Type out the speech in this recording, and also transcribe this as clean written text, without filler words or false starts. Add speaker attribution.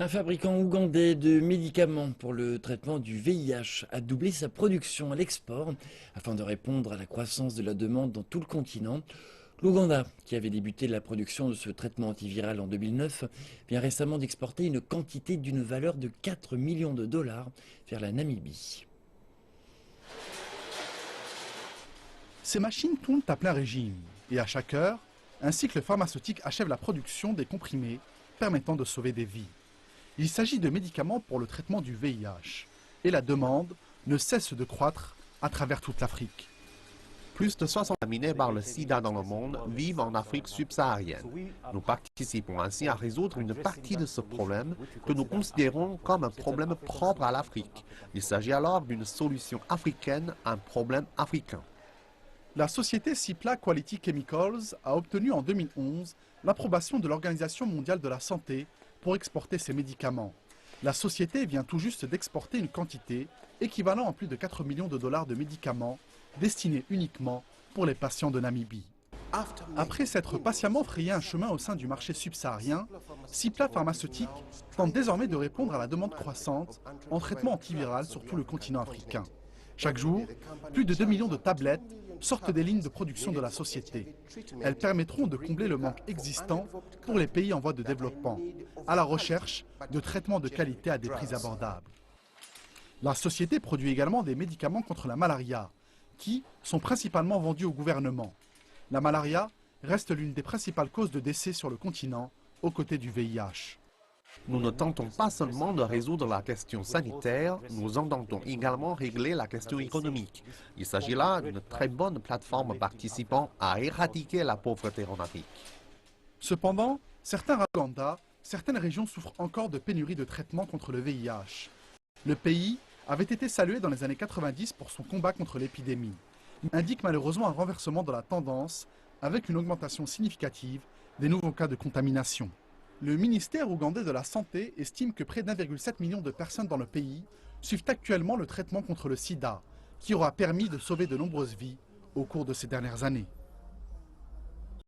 Speaker 1: Un fabricant ougandais de médicaments pour le traitement du VIH a doublé sa production à l'export afin de répondre à la croissance de la demande dans tout le continent. L'Ouganda, qui avait débuté la production de ce traitement antiviral en 2009, vient récemment d'exporter une quantité d'une valeur de 4 millions de dollars vers la Namibie.
Speaker 2: Ces machines tournent à plein régime et à chaque heure, un cycle pharmaceutique achève la production des comprimés permettant de sauver des vies. Il s'agit de médicaments pour le traitement du VIH et la demande ne cesse de croître à travers toute l'Afrique.
Speaker 3: Plus de 60 contaminés par le sida dans le monde vivent en Afrique subsaharienne. Nous participons ainsi à résoudre une partie de ce problème que nous considérons comme un problème propre à l'Afrique. Il s'agit alors d'une solution africaine à un problème africain.
Speaker 2: La société Cipla Quality Chemicals a obtenu en 2011 l'approbation de l'Organisation mondiale de la santé pour exporter ces médicaments. La société vient tout juste d'exporter une quantité équivalent à plus de 4 millions de dollars de médicaments destinés uniquement pour les patients de Namibie. Après s'être patiemment frayé un chemin au sein du marché subsaharien, Cipla Pharmaceutique tente désormais de répondre à la demande croissante en traitement antiviral sur tout le continent africain. Chaque jour, plus de 2 millions de tablettes sortent des lignes de production de la société. Elles permettront de combler le manque existant pour les pays en voie de développement, à la recherche de traitements de qualité à des prix abordables. La société produit également des médicaments contre la malaria, qui sont principalement vendus au gouvernement. La malaria reste l'une des principales causes de décès sur le continent, aux côtés du VIH.
Speaker 3: Nous ne tentons pas seulement de résoudre la question sanitaire, nous entendons également régler la question économique. Il s'agit là d'une très bonne plateforme participant à éradiquer la pauvreté en Afrique.
Speaker 2: Cependant, certaines régions souffrent encore de pénurie de traitements contre le VIH. Le pays avait été salué dans les années 90 pour son combat contre l'épidémie, mais indique malheureusement un renversement de la tendance avec une augmentation significative des nouveaux cas de contamination. Le ministère ougandais de la Santé estime que près d'1,7 million de personnes dans le pays suivent actuellement le traitement contre le sida, qui aura permis de sauver de nombreuses vies au cours de ces dernières années.